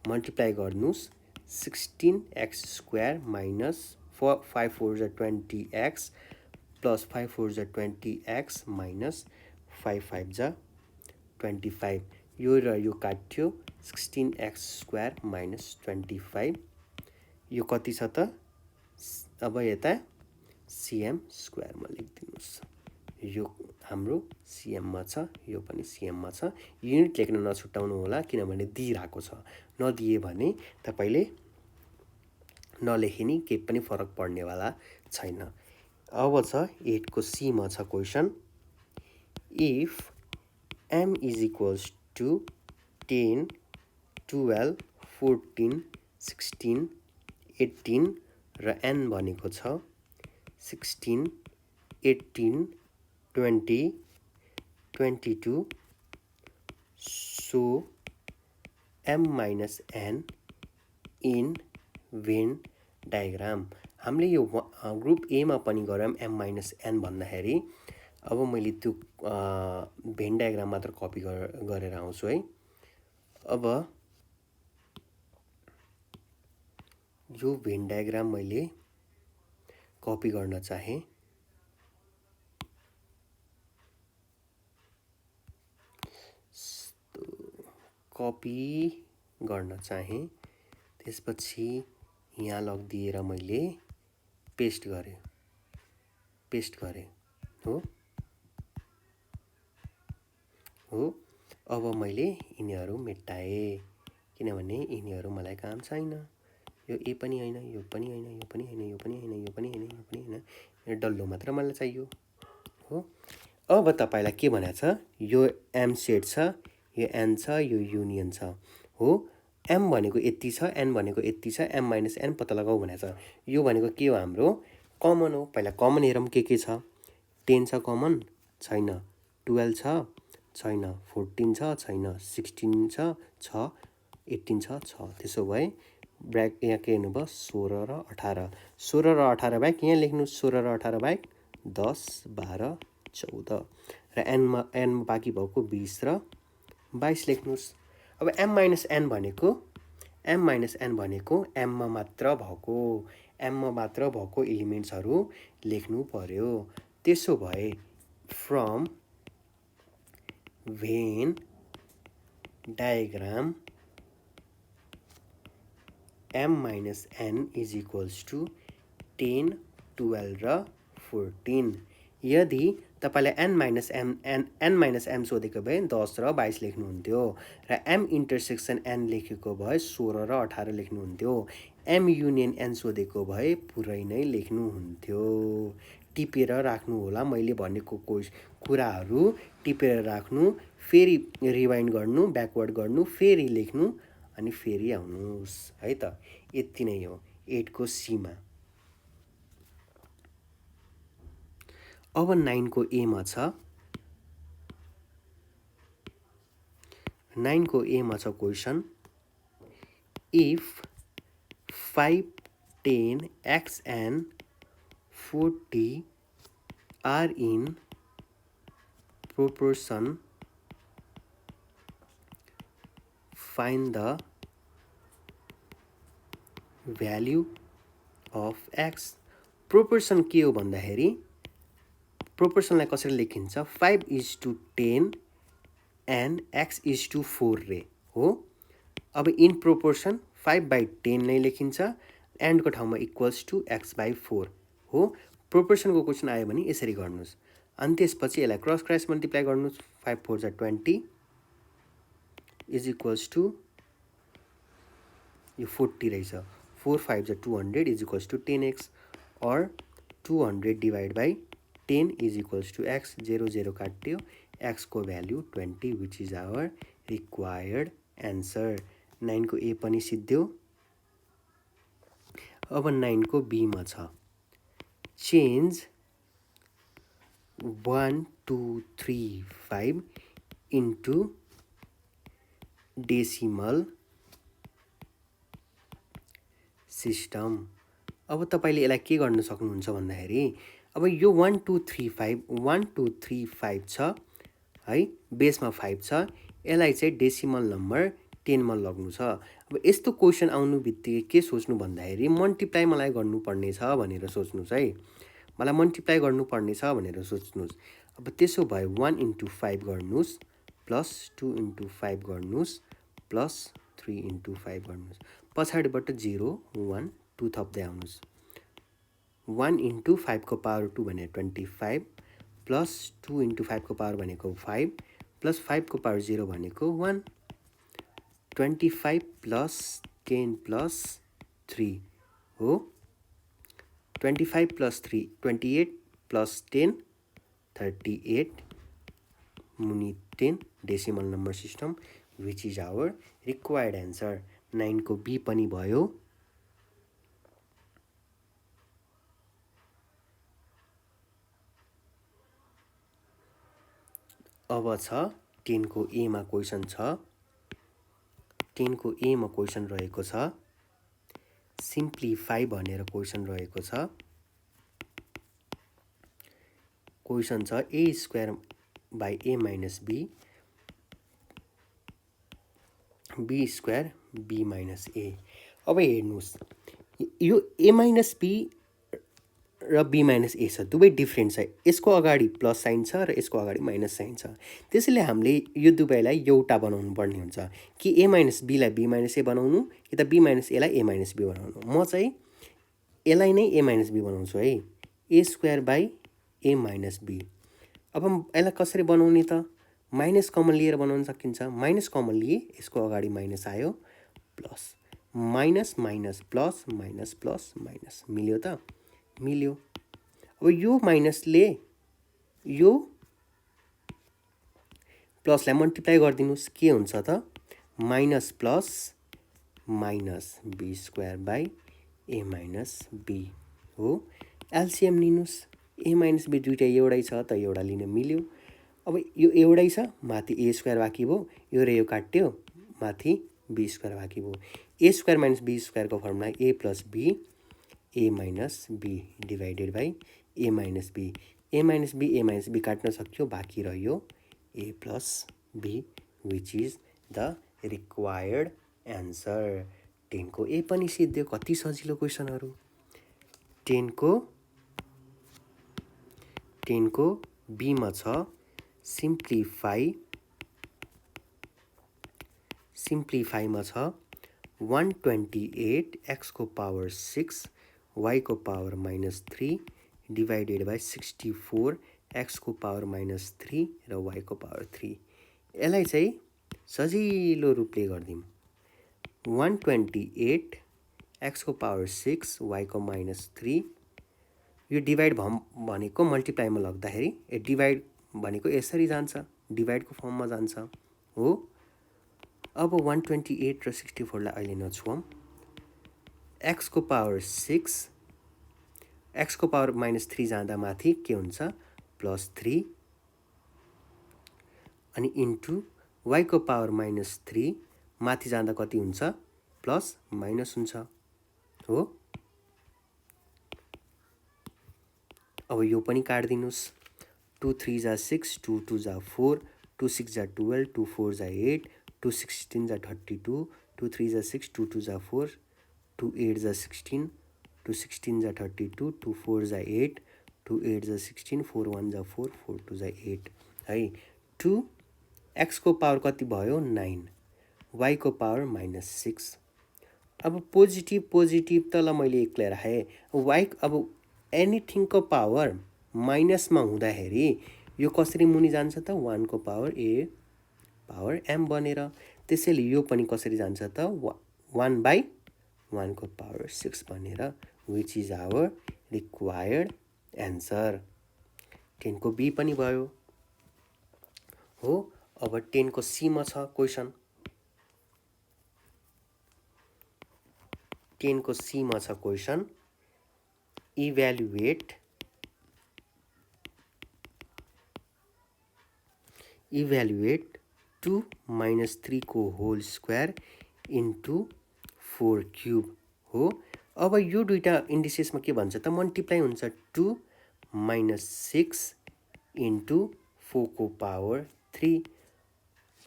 मल्टिप्लाई गर्नुस् 16x² - 5 4 जा 20x + 5 4 जा 20x - 5 5 जा 25 यो र यो काट्यो 16x² - 25 यो कति छ त अब यता cm² मा लेख्दिनुस् यो हाम्रो cm मा छ यो पनि cm मा छ युनिट लेख्न नछुटाउनु होला किनभने दिइराको छ नदिए भने तपाईले नलेखिनी केही पनि फरक पर्नेवाला छैन अब छ 8 को c मा छ question if m is equals to 10 12 14 16 18 र n भनेको छ 16 18 20 22 so m minus n in Venn diagram हामीले यो ग्रुप A मा पनि गरौँ m minus n भन्दाखेरि अब मैले त्यो भेन डायग्राम मात्र कपी गरेर आउँछु है अब यो भेन डायग्राम मैले कपी गर्न चाहे त्यसपछि यहाँ लगिदिएर मैले पेस्ट गरे हो अब मैले यिनीहरु मेटाए किनभने यिनीहरु मलाई काम छैन यो ए पनि हैन यो पनि हैन यो पनि हैन यो पनि हैन यो पनि हैन यो पनि हैन यो डल्लो मात्र मलाई चाहियो हो अब तपाईलाई के भनेको छ यो m सेट छ यो n छ यो युनियन छ हो एम भनेको यति छ, एन भनेको यति छ, एम माइनस एन पत्ता लगाऊ भनेको छ। यो भनेको के हो हाम्रो कमन हो। पहिला कमन हेरौँ के छ। 10 छ कमन, छैन। 12 छ, छैन। 14 छ, छैन। 16 छ, 18 छ। त्यसो भए ब्र्याक यहाँ के हेर्नु भयो 16 र 18। 16 र 18 बाहेक यहाँ लेख्नु 16 र 18 बाहेक 10, 12, 14 र एनमा बाँकी भएको 20 र 22 लेख्नुहोस्। अब एम माइनस एन भनेको एममा मात्र भएको एलिमेन्ट्सहरू लेख्नु पर्यो। त्यसो भए from van diagram m minus n is equals to 10, 12 र 14। यदि तपाईलाई n minus m सोधेको भए 10 र 22 लेख्नुहुन्थ्यो र m इन्टरसेक्सन n लेखेको भए 16 र 18 लेख्नुहुन्थ्यो। m युनियन n सोधेको भए पुरै नै लेख्नुहुन्थ्यो। टिपेर राख्नु होला, मैले भनेको कुराहरू टिपेर राख्नु, फेरि रिवाइन्ड गर्नु, ब्याकवर्ड गर्नु, फेरि लेख्नु अनि फेरि आउनुहोस् है त। यति नै हो 8 को सीमा। अब 9 को ए मा छ। 9 को ए मा छ question, if 5, 10, x and 40 are in proportion, find the value of x। Proportion के हो भन्दाखेरि प्रोपोर्सनलाई कसरी लेखिन्छ 5:10 and x:4 रे हो। अब इन प्रोपोर्सन 5/10 नै लेखिन्छ, एन्डको ठाउँमा इक्वल्स टु x/4 हो। प्रोपोर्सनको क्वेसन आयो भने यसरी गर्नुहोस्। अनि त्यसपछि यसलाई क्रस मल्टिप्लाई गर्नुहोस्। 5 4 जा 20 इज इक्वल्स टु यो 40 रहेछ। 4 5 जा 200 इज इक्वल्स टु 10x और 200 divide by 10 is equals to x। 0 0 काट्यो, x को value 20 which is our required answer. 9 को ए पनि सिद्धियो। अब 9 को बी मा छ, चेन्ज 1 2 3 5 इन्टु डेसिमल सिस्टम। अब तपाईले यसलाई के गर्न सक्नुहुन्छ भन्दाखेरि अब यो 1 2 3 5 1 2 3 5 छ है, बेसमा 5 छ। यसलाई चाहिँ डेसिमल नम्बर 10 मा लग्नु छ। अब यस्तो क्वेसन आउनु बित्तिकै के सोच्नु भन्दाखेरि मल्टिप्लाई मलाई गर्नुपर्ने छ भनेर सोच्नुहोस् है। मलाई मल्टिप्लाई गर्नुपर्ने छ भनेर सोच्नुहोस्। अब त्यसो भए 1 इन्टु 5 गर्नुहोस्, प्लस 2 इन्टु 5 गर्नुहोस्, प्लस 3 इन्टु 5 गर्नुहोस्। पछाडिबाट 0 1 2 थप्दै आउनुहोस्। 1 इन्टु 5 को पावर 2 भनेको 25, प्लस 2 इन्टु 5 को पावर भनेको 5, प्लस 5 को पावर 0 भनेको 1। 25 प्लस 10 प्लस 3 हो। 25 प्लस 3 28 प्लस 10 38 मुनि 10 decimal number system which is our required answer. 9 को बी पनि भयो। अब छ 10 को ए मा क्वेसन छ। 10 को ए मा क्वेसन रहेको छ, सिम्प्लिफाई भनेर क्वेसन रहेको छ। क्वेसन छ a square by A minus b, b square b minus a. अब हेर्नुहोस् यो ए माइनस बी र बी माइनस ए छ, दुवै डिफ्रेन्ट छ। यसको अगाडि प्लस साइन छ र यसको अगाडि माइनस साइन छ। त्यसैले हामीले यो दुवैलाई एउटा बनाउनु पर्ने हुन्छ कि ए माइनस बीलाई बी माइनस ए बनाउनु कि त बी माइनस एलाई ए माइनस बी बनाउनु। म चाहिँ यसलाई नै ए माइनस बी बनाउँछु है, a square by A minus b. अब यसलाई कसरी बनाउने त, माइनस कमन लिएर बनाउन सकिन्छ। माइनस कमन लिए, यसको अगाडि माइनस आयो, plus minus minus plus minus plus minus, मिल्यो त मिल्यो। अब यो माइनसले यो प्लसलाई मल्टिप्लाई गरिदिनुहोस्, के हुन्छ त minus plus minus B square by A minus B हो। एलसिएम लिनुस्। ए माइनस बी दुइटा एउटै छ त एउटा लिन मिल्यो। अब यो एउटै छ, माथि ए स्क्वायर बाँकी भयो, यो र यो काट्यो, माथि बी स्क्वायर बाँकी भयो। ए स्क्वायर माइनस बी स्क्वायरको formula a plus b a minus b divided by A minus b. A minus b काट्न सक्यो, बाँकी रह्यो a plus b which is the required answer. 10 को ए पनि सिद्धियो। कति सजिलो क्वेसनहरू। 10 को बीमा छ सिम्प्लिफाईमा छ 128 x को पावर 6 y को पावर -3 डिभाइडेड बाई 64 x को पावर -3 र y को पावर 3। यसलाई चाहिँ सजिलो रूपले गरिदिउँ। 128 x को पावर 6 y को -3 यो डिभाइड भनेको मल्टिप्लाईमा लग्दाखेरि डिभाइड भनेको यसरी जान्छ, डिभाइडको फर्ममा जान्छ हो। अब 128 र 64 लाई अहिले नछुऔँ। x को पावर 6 x को पावर -3 जाँदा माथि के हुन्छ +3 अनि इन्टु y को पावर -3 माथि जाँदा कति हुन्छ प्लस माइनस हुन्छ हो। अब यो पनि काट्दिनुस्। 2 3 जा 6 2 2 जा 4 2 6 जा 12 2 4 जा 8 2 16 जा 32 2 3 जा 6 2 2 जा 4 2 8 जा 16 2 16 जा 32 2 4 जा 8 2 8 जा 16 4 1 जा 4 4 2 जा 8 है। 2 x को पावर कति भयो 9 y को पावर -6। अब पोजिटिभ त ल मैले एक्लै राखेँ। y अब एनिथिङको पावर माइनसमा हुँदाखेरि यो कसरी मुनि जान्छ त 1 को पावर a पावर m बनेर। त्यसैले यो पनि कसरी जान्छ त 1/1 को पावर 6 बनेर which is our required answer. 10 को बी पनि भयो हो। अब 10 को सी मा छ क्वेसन। 10 को सी मा छ क्वेसन। इभ्यालुएट 2 - 3 को होल स्क्वायर इन्टु 4 क्यूब हो। अब यो दुईटा इन्डिसेसमा के भन्छ त मल्टिप्लाई हुन्छ 2 - 6 इन्टु 4 को पावर 3।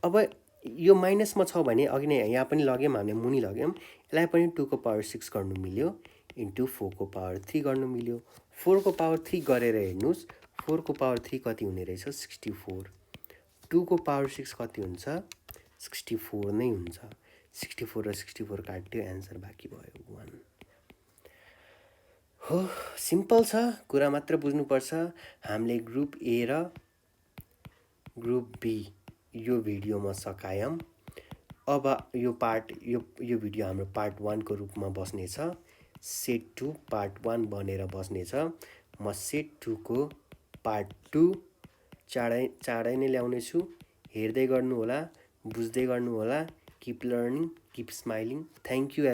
अब यो माइनसमा छ भने अघि नै यहाँ पनि लग्यौँ, हामीले मुनि लग्यौँ, यसलाई पनि 2 को पावर 6 गर्नु मिल्यो इन्टु 4 को पावर 3 गर्नु मिल्यो। 4 को पावर 3 गरेर हेर्नुहोस् 4 को पावर 3 कति हुने रहेछ 64। 2 को पावर 6 कति हुन्छ 64 नै हुन्छ। 64 र 64 काट्यो, एन्सर बाँकी भयो 1 हो। सिम्पल छ, कुरा मात्र बुझ्नुपर्छ। हामीले ग्रुप ए र ग्रुप बी यो भिडियोमा सकायौँ। अब यो भिडियो हाम्रो पार्ट 1 को रूपमा बस्नेछ। सेट 2 पार्ट 1 बनेर बस्नेछ। म सेट 2 को पार्ट 2 चाँडै नै ल्याउनेछु। हेर्दै गर्नुहोला, बुझ्दै गर्नुहोला। Keep learning, keep smiling. Thank you.